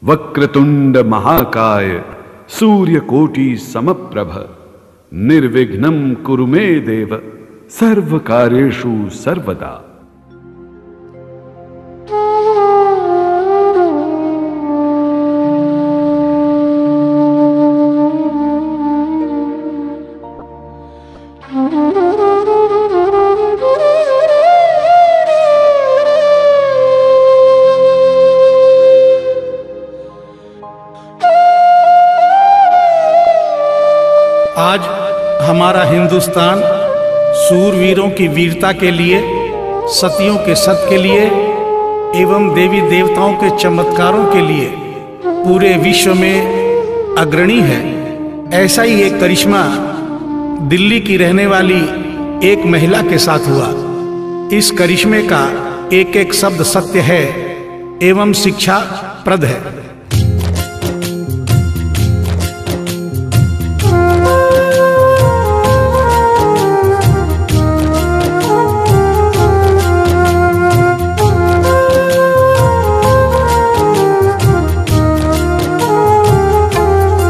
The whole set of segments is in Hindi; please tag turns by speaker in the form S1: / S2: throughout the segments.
S1: वक्रतुंड महाकाय सूर्यकोटि समप्रभ निर्विघ्नं कुरु मे देव सर्वकार्येषु सर्वदा।
S2: आज हमारा हिंदुस्तान सूरवीरों की वीरता के लिए, सतियों के सत के लिए एवं देवी देवताओं के चमत्कारों के लिए पूरे विश्व में अग्रणी है। ऐसा ही एक करिश्मा दिल्ली की रहने वाली एक महिला के साथ हुआ। इस करिश्मे का एक एक शब्द सत्य है एवं शिक्षा प्रद है।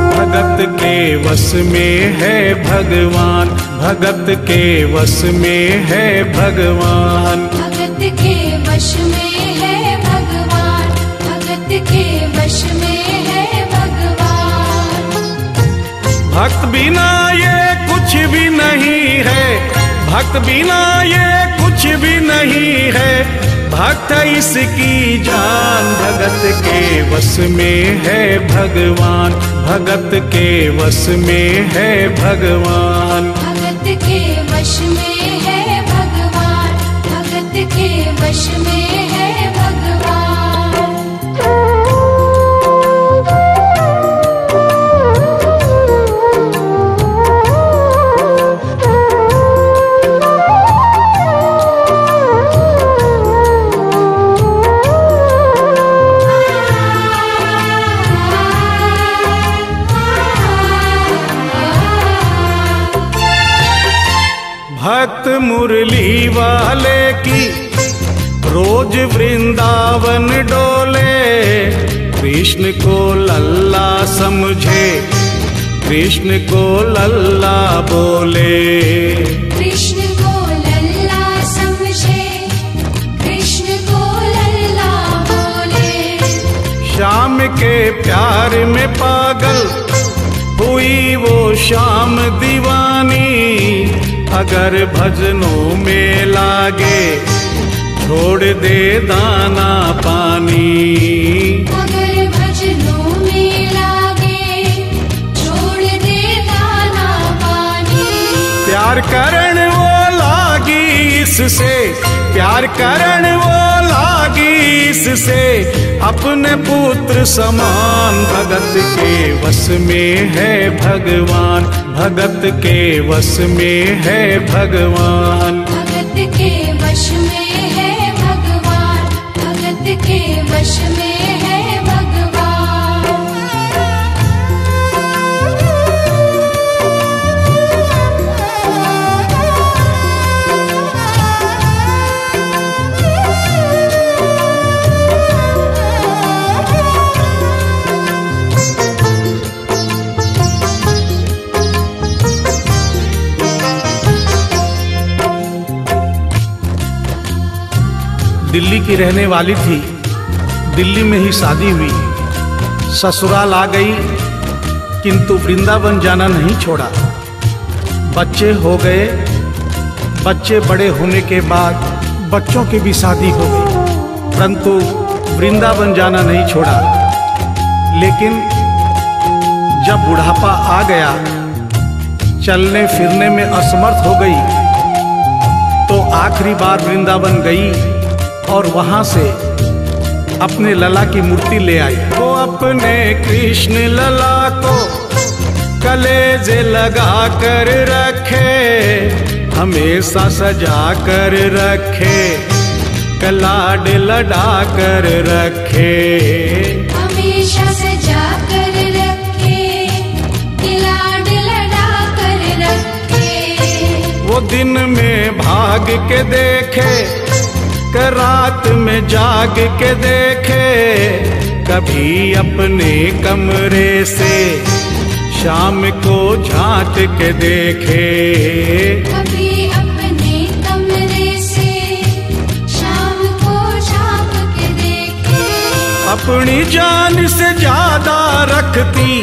S2: भगत के वश में है भगवान, भगत के वश में है भगवान,
S3: भगत के वश में है भगवान, भगत के वश में है भगवान।
S2: भक्त बिना ये कुछ भी नहीं है, भक्त बिना ये कुछ भी नहीं है, भक्त इसकी जान। भगत के वश में है भगवान, भगत के वश में है भगवान,
S3: भगत के वश में है भगवान, भगत के वश में है भगवान।
S2: भक्त मुरली वाले की रोज वृंदावन डोले, कृष्ण को लल्ला समझे, कृष्ण को लल्ला बोले,
S3: कृष्ण को लल्ला समझे, कृष्ण को लल्ला बोले।
S2: श्याम के प्यार में पागल हुई वो श्याम दीवानी, अगर भजनों में लागे छोड़ दे दाना पानी,
S3: अगर भजनों में लागे छोड़ दे दाना पानी।
S2: प्यार करण वो लागी इससे, प्यार करण वो लागी इससे, अपने पुत्र समान। भगत के वश में है भगवान, भगत के वश में है भगवान,
S3: भगत के वश में है भगवान, भगत के वश में है भगवान।
S2: दिल्ली की रहने वाली थी, दिल्ली में ही शादी हुई, ससुराल आ गई किंतु वृंदावन जाना नहीं छोड़ा। बच्चे हो गए, बच्चे बड़े होने के बाद बच्चों की भी शादी हो गई, परंतु वृंदावन जाना नहीं छोड़ा। लेकिन जब बुढ़ापा आ गया, चलने फिरने में असमर्थ हो गई, तो आखिरी बार वृंदावन गई और वहां से अपने लला की मूर्ति ले आई। वो अपने कृष्ण लला को कलेजे लगा कर रखे, हमेशा सजा कर रखे, कलाड लड़ा कर रखे,
S3: हमेशा सजा कर रखे, कलाड लड़ा कर रखे।
S2: वो दिन में भाग के देखे, रात में जाग के देखे, कभी अपने कमरे से शाम को झांक के देखे,
S3: कभी अपने कमरे से शाम को झांक के देखे।
S2: अपनी जान से ज्यादा रखती,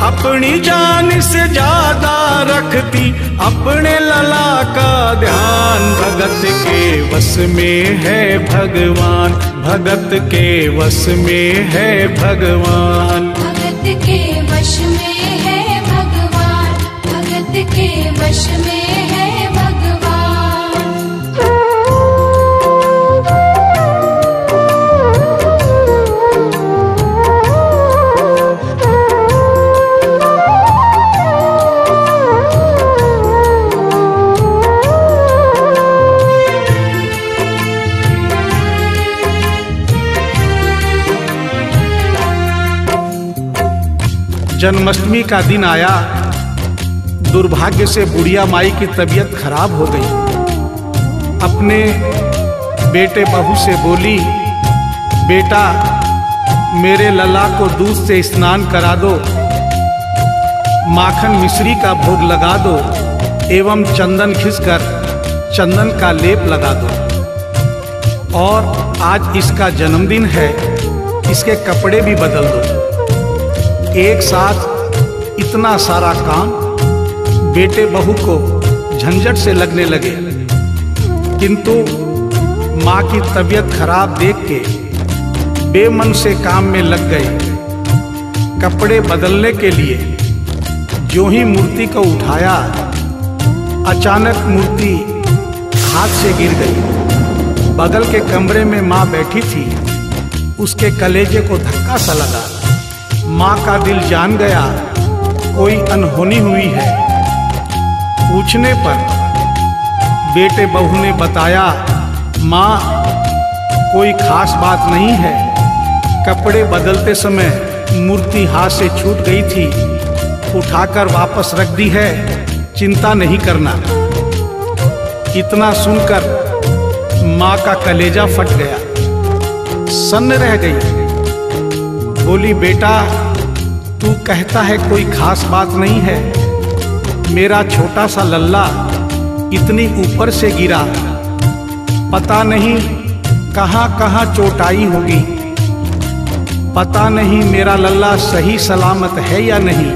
S2: अपनी जान से ज्यादा रखती अपने लला का ध्यान। भगत के वश में है भगवान, भगत के वश में है भगवान।
S3: भगत के वश में है भगवान, भगत के वश में है भगवान।
S2: जन्माष्टमी का दिन आया, दुर्भाग्य से बुढ़िया माई की तबीयत खराब हो गई। अपने बेटे बहू से बोली, बेटा मेरे लला को दूध से स्नान करा दो, माखन मिश्री का भोग लगा दो एवं चंदन खिसकर चंदन का लेप लगा दो। और आज इसका जन्मदिन है, इसके कपड़े भी बदल दो। एक साथ इतना सारा काम बेटे बहू को झंझट से लगने लगे, किंतु माँ की तबीयत खराब देख के बेमन से काम में लग गए। कपड़े बदलने के लिए जो ही मूर्ति को उठाया, अचानक मूर्ति हाथ से गिर गई। बगल के कमरे में माँ बैठी थी, उसके कलेजे को धक्का सा लगा। माँ का दिल जान गया कोई अनहोनी हुई है। पूछने पर बेटे बहू ने बताया, माँ कोई खास बात नहीं है, कपड़े बदलते समय मूर्ति हाथ से छूट गई थी, उठाकर वापस रख दी है, चिंता नहीं करना। इतना सुनकर माँ का कलेजा फट गया, सन्न रह गई। बोली, बेटा तू कहता है कोई खास बात नहीं है, मेरा छोटा सा लल्ला इतनी ऊपर से गिरा, पता नहीं कहाँ कहाँ चोट आई होगी, पता नहीं मेरा लल्ला सही सलामत है या नहीं।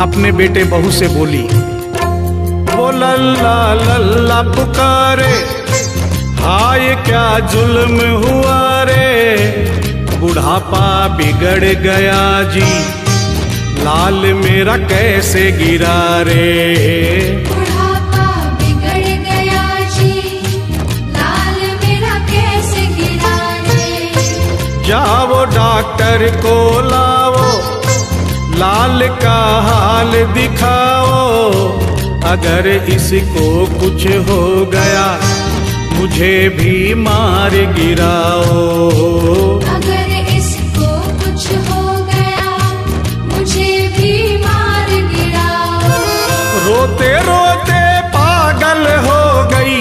S2: अपने बेटे बहू से बोली, वो लल्ला लल्ला पुकारे, हाय क्या जुल्म हुआ रे, बुढ़ापा बिगड़ गया जी, लाल मेरा कैसे गिरा रे।
S3: बुढ़ापा बिगड़ गया जी, लाल मेरा कैसे गिरा रे।
S2: जाओ डॉक्टर को लाओ, लाल का हाल दिखाओ, अगर इसको कुछ हो गया मुझे भी मार गिराओ।
S3: अगर इसको कुछ हो गया मुझे भी मार गिराओ।
S2: रोते रोते पागल हो गई,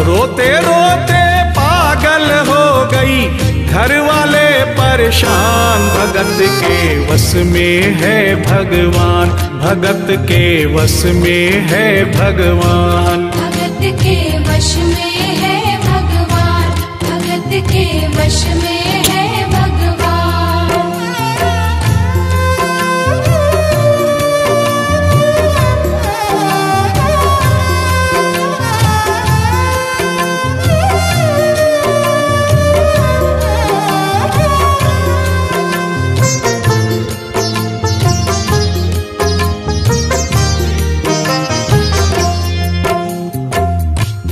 S2: रोते रोते पागल हो गई, घर वाले परेशान। भगत के वश में है भगवान, भगत के वश में है भगवान।
S3: भगत के वश में है भगवान, भगत के वश में है भगवान।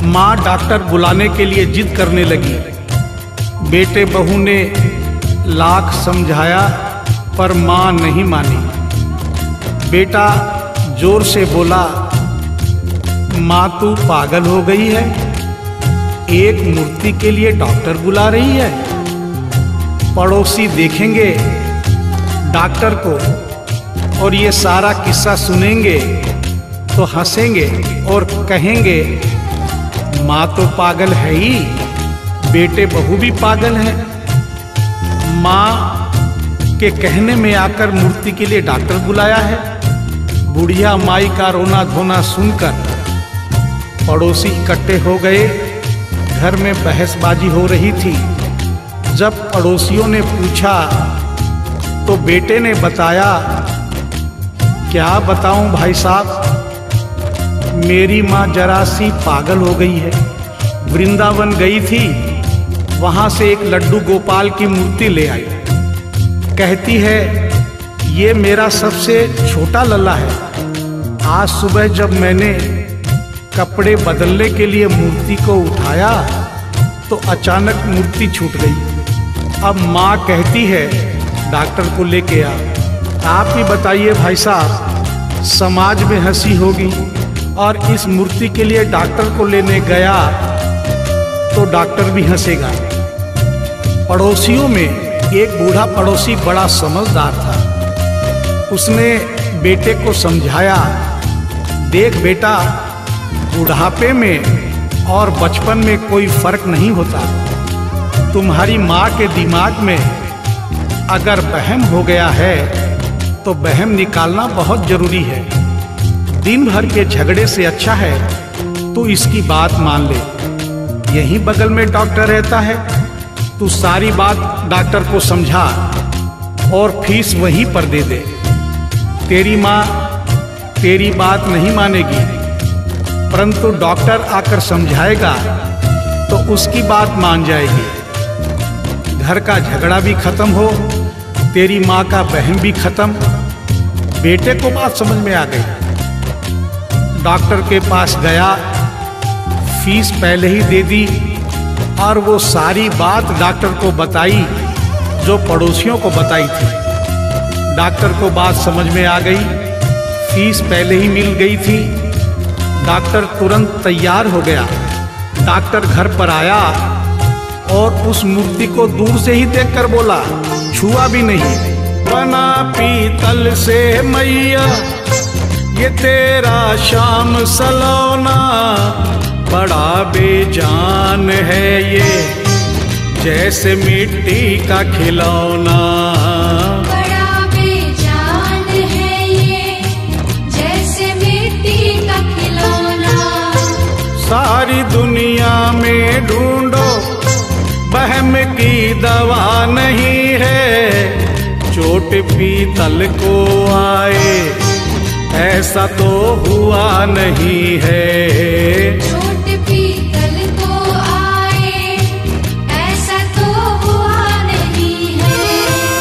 S2: माँ डॉक्टर बुलाने के लिए जिद करने लगी। बेटे बहू ने लाख समझाया पर माँ नहीं मानी। बेटा जोर से बोला, माँ तू पागल हो गई है, एक मूर्ति के लिए डॉक्टर बुला रही है। पड़ोसी देखेंगे डॉक्टर को और ये सारा किस्सा सुनेंगे तो हंसेंगे और कहेंगे माँ तो पागल है ही, बेटे बहू भी पागल है। माँ के कहने में आकर मूर्ति के लिए डॉक्टर बुलाया है। बुढ़िया माई का रोना धोना सुनकर पड़ोसी इकट्ठे हो गए। घर में बहसबाजी हो रही थी। जब पड़ोसियों ने पूछा तो बेटे ने बताया, क्या बताऊं भाई साहब, मेरी माँ जरा सी पागल हो गई है। वृंदावन गई थी, वहां से एक लड्डू गोपाल की मूर्ति ले आई। कहती है ये मेरा सबसे छोटा लल्ला है। आज सुबह जब मैंने कपड़े बदलने के लिए मूर्ति को उठाया तो अचानक मूर्ति छूट गई। अब माँ कहती है डॉक्टर को लेके आ। आप ही बताइए भाई साहब, समाज में हंसी होगी और इस मूर्ति के लिए डॉक्टर को लेने गया तो डॉक्टर भी हंसेगा। पड़ोसियों में एक बूढ़ा पड़ोसी बड़ा समझदार था। उसने बेटे को समझाया, देख बेटा, बुढ़ापे में और बचपन में कोई फर्क नहीं होता। तुम्हारी माँ के दिमाग में अगर वहम हो गया है तो वहम निकालना बहुत जरूरी है। दिन भर के झगड़े से अच्छा है तो इसकी बात मान ले। यहीं बगल में डॉक्टर रहता है, तू सारी बात डॉक्टर को समझा और फीस वहीं पर दे दे। तेरी माँ तेरी बात नहीं मानेगी, परंतु डॉक्टर आकर समझाएगा तो उसकी बात मान जाएगी। घर का झगड़ा भी खत्म हो, तेरी माँ का बहम भी खत्म। बेटे को बात समझ में आ गई। डॉक्टर के पास गया, फीस पहले ही दे दी और वो सारी बात डॉक्टर को बताई जो पड़ोसियों को बताई थी। डॉक्टर को बात समझ में आ गई, फीस पहले ही मिल गई थी। डॉक्टर तुरंत तैयार हो गया। डॉक्टर घर पर आया और उस मूर्ति को दूर से ही देखकर बोला, छुआ भी नहीं। बना पीतल से मैया ये तेरा शाम सलोना, बड़ा बेजान है ये जैसे मिट्टी का खिलौना।
S3: बड़ा बेजान है ये जैसे मिट्टी का खिलौना।
S2: सारी दुनिया में ढूंढो वहम की दवा नहीं है, चोट पीतल को आए ऐसा तो हुआ नहीं है।
S3: चोट पीतल को आए ऐसा तो हुआ नहीं है।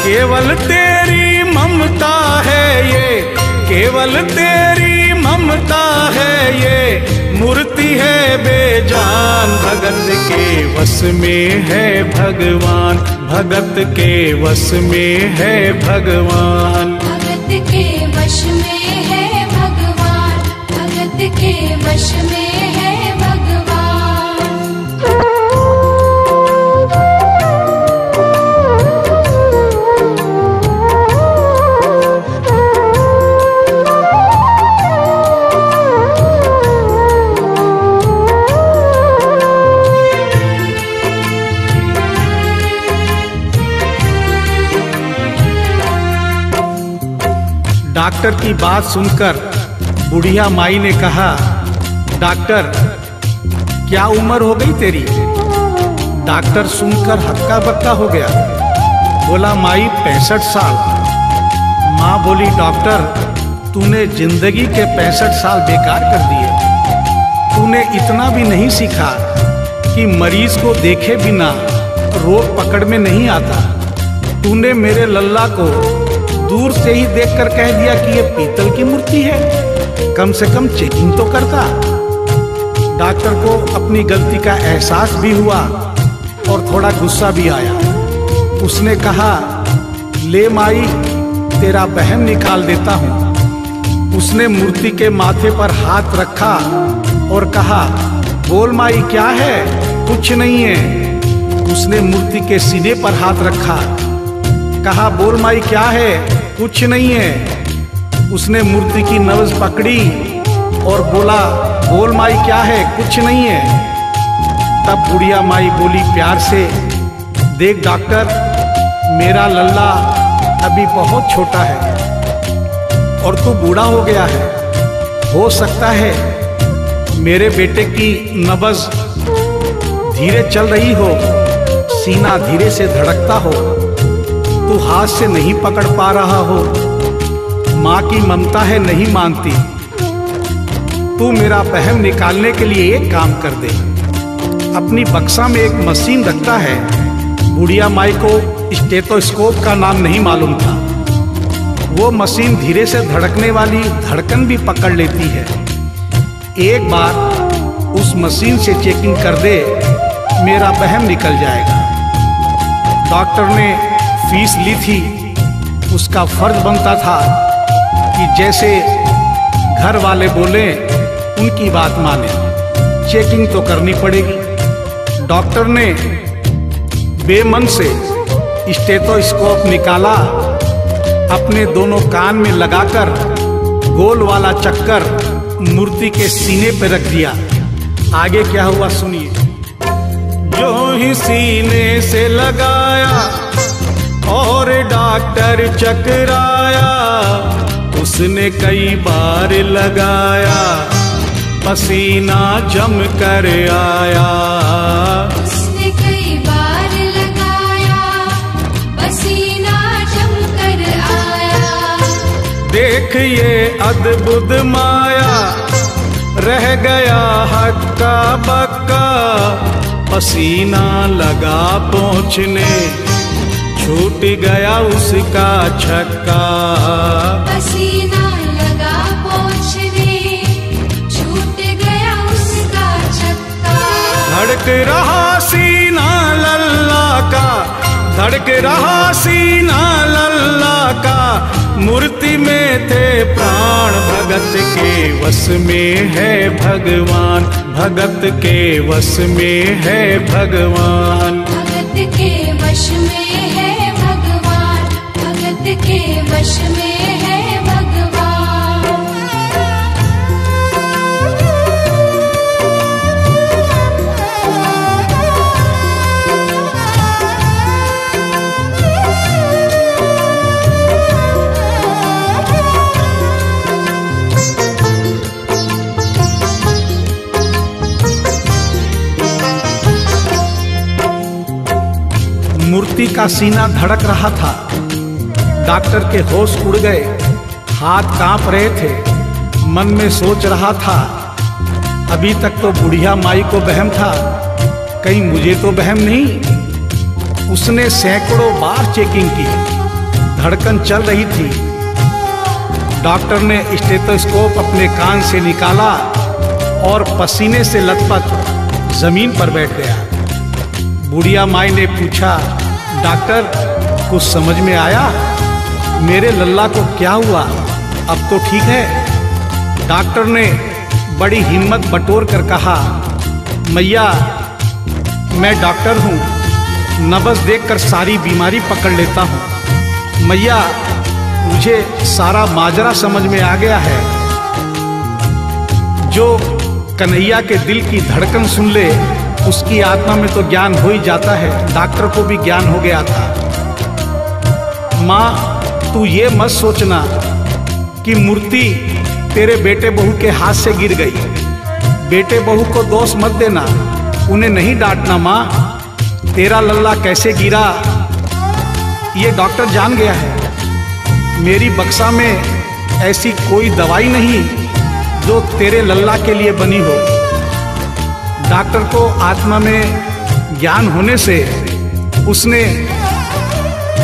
S2: केवल तेरी ममता है ये, केवल तेरी ममता है ये, मूर्ति है बेजान। भगत के वश में है भगवान, भगत के वश में है भगवान।
S3: भगत के वश में है भगवान, भगत के वश में है भगवान।
S2: डॉक्टर की बात सुनकर बुढ़िया माई ने कहा, डॉक्टर क्या उम्र हो गई तेरी? डॉक्टर सुनकर हक्का बक्का हो गया, बोला माई 65 साल। माँ बोली, डॉक्टर तूने जिंदगी के 65 साल बेकार कर दिए। तूने इतना भी नहीं सीखा कि मरीज को देखे बिना रोग पकड़ में नहीं आता। तूने मेरे लल्ला को दूर से ही देखकर कह दिया कि ये पीतल की मूर्ति है, कम से कम चेकिंग तो करता। डॉक्टर को अपनी गलती का एहसास भी हुआ और थोड़ा गुस्सा भी आया। उसने कहा, ले माई तेरा बहम निकाल देता हूँ। उसने मूर्ति के माथे पर हाथ रखा और कहा, बोल माई क्या है? कुछ नहीं है। उसने मूर्ति के सीने पर हाथ रखा, कहा, बोल माई क्या है? कुछ नहीं है। उसने मूर्ति की नब्ज पकड़ी और बोला, बोल माई क्या है? कुछ नहीं है। तब बुढ़िया माई बोली प्यार से, देख डॉक्टर, मेरा लल्ला अभी बहुत छोटा है और तू बूढ़ा हो गया है। हो सकता है मेरे बेटे की नब्ज धीरे चल रही हो, सीना धीरे से धड़कता हो, तू हाथ से नहीं पकड़ पा रहा हो, माँ की ममता है नहीं मानती। तू मेरा वहम निकालने के लिए एक काम कर दे, अपनी बक्सा में एक मशीन रखता है। बुढ़िया माई को स्टेथोस्कोप का नाम नहीं मालूम था। वो मशीन धीरे से धड़कने वाली धड़कन भी पकड़ लेती है। एक बार उस मशीन से चेकिंग कर दे, मेरा वहम निकल जाएगा। डॉक्टर ने फीस ली थी, उसका फर्ज बनता था कि जैसे घर वाले बोले उनकी बात माने। चेकिंग तो करनी पड़ेगी। डॉक्टर ने बेमन से स्टेथोस्कोप निकाला, अपने दोनों कान में लगाकर गोल वाला चक्कर मूर्ति के सीने पे रख दिया। आगे क्या हुआ सुनिए। जो ही सीने से लगाया और डॉक्टर चकराया, उसने कई बार लगाया, पसीना जम कर आया।
S3: उसने कई बार लगाया, पसीना जम कर आया।
S2: देख ये अद्भुत माया, रह गया हक्का बक्का, पसीना लगा पहुँचने, छूट गया उसका छक्का।
S3: पसीना लगा पहुँचने, छूट गया उसका छक्का।
S2: धड़क रहा सीना लल्ला का, धड़क रहा सीना लल्ला का, मूर्ति में थे प्राण, भगत के वश में है भगवान, भगत के वश में है भगवान।
S3: भगत के वश में है भगवान, भगत के वश में है भगवान।
S2: मूर्ति का सीना धड़क रहा था। डॉक्टर के होश उड़ गए, हाथ कांप रहे थे। मन में सोच रहा था, अभी तक तो बुढ़िया माई को वहम था, कहीं मुझे तो वहम नहीं। उसने सैकड़ों बार चेकिंग की, धड़कन चल रही थी। डॉक्टर ने स्टेथोस्कोप अपने कान से निकाला और पसीने से लथपथ जमीन पर बैठ गया। बुढ़िया माई ने पूछा, डॉक्टर कुछ समझ में आया? मेरे लल्ला को क्या हुआ? अब तो ठीक है। डॉक्टर ने बड़ी हिम्मत बटोर कर कहा, मैया मैं डॉक्टर हूँ, नब्ज देखकर सारी बीमारी पकड़ लेता हूँ। मैया मुझे सारा माजरा समझ में आ गया है। जो कन्हैया के दिल की धड़कन सुन ले, उसकी आत्मा में तो ज्ञान हो ही जाता है। डॉक्टर को भी ज्ञान हो गया था। माँ तू ये मत सोचना कि मूर्ति तेरे बेटे बहू के हाथ से गिर गई। बेटे बहू को दोष मत देना, उन्हें नहीं डांटना। माँ तेरा लल्ला कैसे गिरा ये डॉक्टर जान गया है। मेरी बक्सा में ऐसी कोई दवाई नहीं जो तेरे लल्ला के लिए बनी हो। डॉक्टर को आत्मा में ज्ञान होने से उसने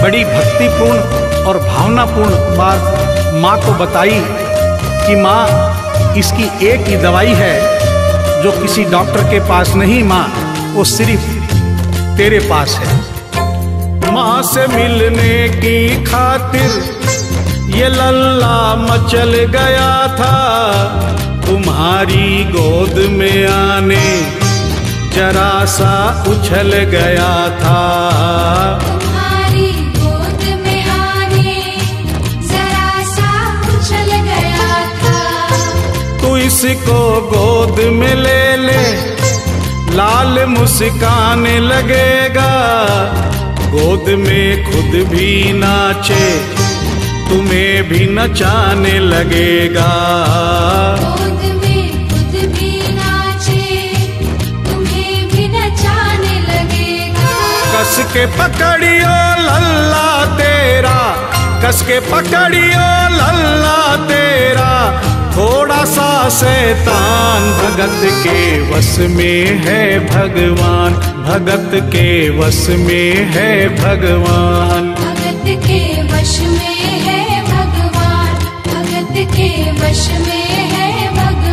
S2: बड़ी भक्तिपूर्ण और भावनापूर्ण बात माँ को बताई कि माँ इसकी एक ही दवाई है जो किसी डॉक्टर के पास नहीं, माँ वो सिर्फ तेरे पास है। माँ से मिलने की खातिर ये लल्ला मचल गया था, तुम्हारी गोद में आने जरा सा उछल गया था।
S3: तुम्हारी गोद में आने जरा सा उछल गया था।
S2: तू इसको गोद में ले ले, लाल मुस्काने लगेगा, गोद में खुद भी नाचे तुम्हें भी नचाने लगेगा।
S3: गोद में खुद भी नाचे, तुम्हें भी नचाने लगेगा।
S2: कस के पकड़ियो लल्ला तेरा, कस के पकड़ियो लल्ला तेरा, थोड़ा सा शैतान भगत के वश में है भगवान, भगत के वश में है भगवान।
S3: भगत के वश में है भगवान, भगत के वश में है भगवान।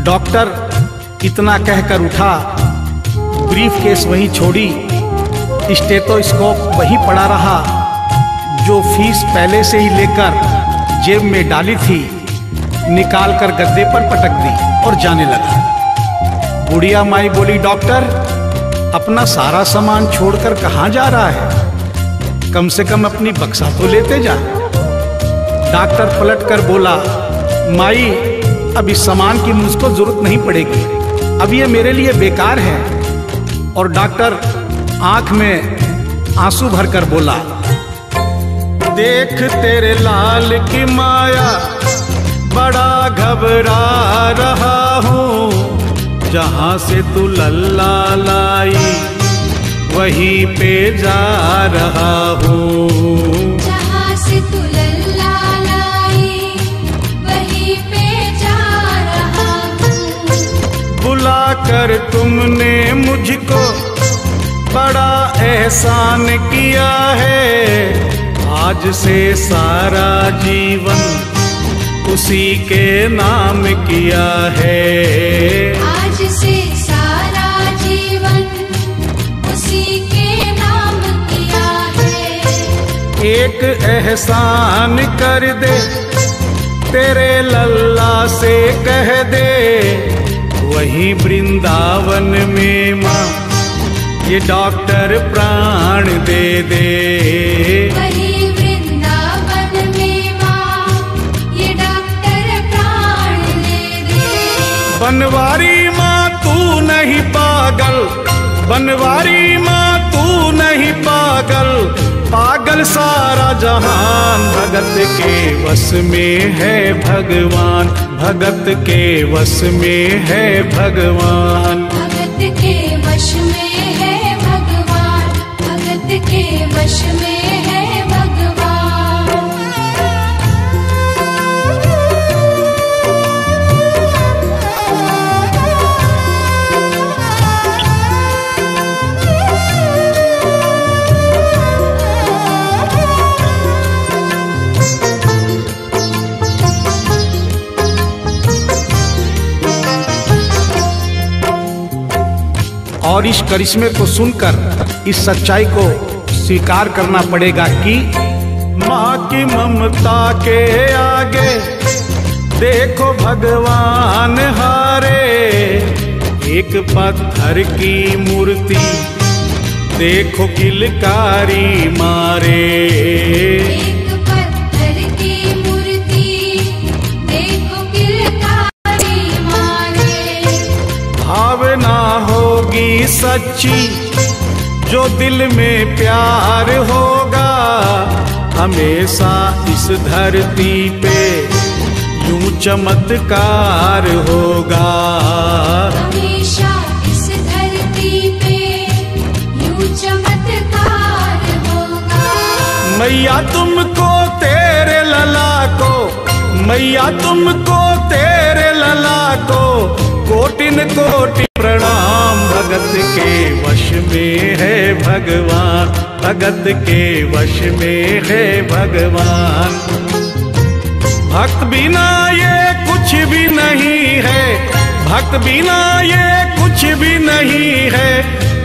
S2: डॉक्टर इतना कहकर उठा, ब्रीफ केस वहीं छोड़ी, स्टेथोस्कोप वहीं पड़ा रहा जो फीस पहले से ही लेकर जेब में डाली थी, निकाल कर गद्दे पर पटक दी और जाने लगा। बुढ़िया माई बोली, डॉक्टर अपना सारा सामान छोड़कर कहाँ जा रहा है, कम से कम अपनी बक्सा तो लेते जा। डॉक्टर पलट कर बोला, माई अब इस सामान की मुझको जरूरत नहीं पड़ेगी, अब ये मेरे लिए बेकार है। और डॉक्टर आंख में आंसू भरकर बोला, देख तेरे लाल की माया, बड़ा घबरा रहा हूँ, जहाँ से तू लल्ला लाई वहीं पे जा रहा हूँ।
S3: जहाँ से तू लल्ला लाई वहीं पे जा रहा हूँ।
S2: बुला कर तुमने मुझको बड़ा एहसान किया है, आज से सारा जीवन उसी के नाम किया है।
S3: आज से सारा जीवन उसी के नाम किया है।
S2: एक एहसान कर दे, तेरे लल्ला से कह दे, वहीं वृंदावन में माँ ये डॉक्टर प्राण दे दे।
S3: वहीं वृंदावन में माँ ये डॉक्टर प्राण दे दे।
S2: बनवारी माँ तू नहीं पागल, बनवारी माँ तू नहीं पागल, पागल सारा जहान, भगत के वश में है भगवान, भगत के वश में है भगवान।
S3: भगत के वश में है भगवान, भगत के वश में है भगवान।
S2: और इस करिश्मे को सुनकर इस सच्चाई को स्वीकार करना पड़ेगा कि माँ की ममता के आगे देखो भगवान हारे। एक पत्थर की मूर्ति देखो किलकारी मारे।
S3: एक पत्थर की मूर्ति देखो किलकारी मारे।
S2: भावना होगी सच्ची जो दिल में प्यार होगा, हमेशा इस धरती पे यूं चमत्कार होगा।
S3: हमेशा इस धरती पे यूं चमत्कार होगा।
S2: मैया तुमको तेरे लला को, मैया तुमको तेरे लला को कोटिन कोटि प्रणाम। भगत के वश में है भगवान, भगत के वश में है भगवान। भक्त बिना ये कुछ भी नहीं है, भक्त बिना ये कुछ भी नहीं है,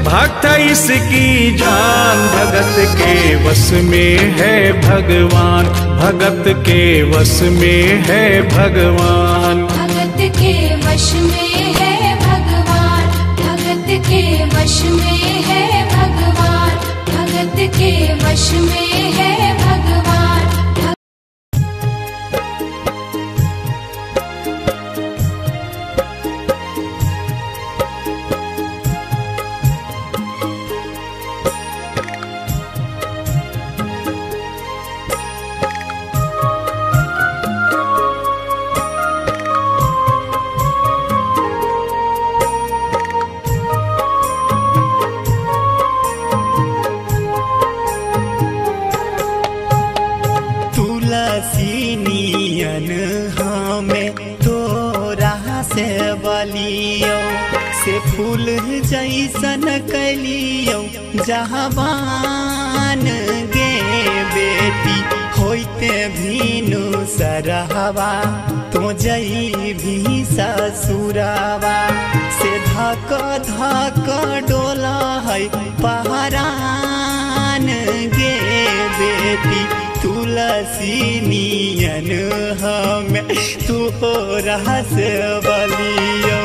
S2: भक्त इसकी जान। भगत के वश में है भगवान, भगत के वश में है भगवान।
S3: भगत के वश में है भगवान। वश में है भगवान।
S4: तुलसीनियन हमें तोरा से बलियो से फूल जैसन कलियो जहावान गे बेटी होते भीनु सरहवा तो जई भी ससुरवा से धक धक डोला है पहरान गे बेटी तुलसीनियन हमें तोरा से बलियो।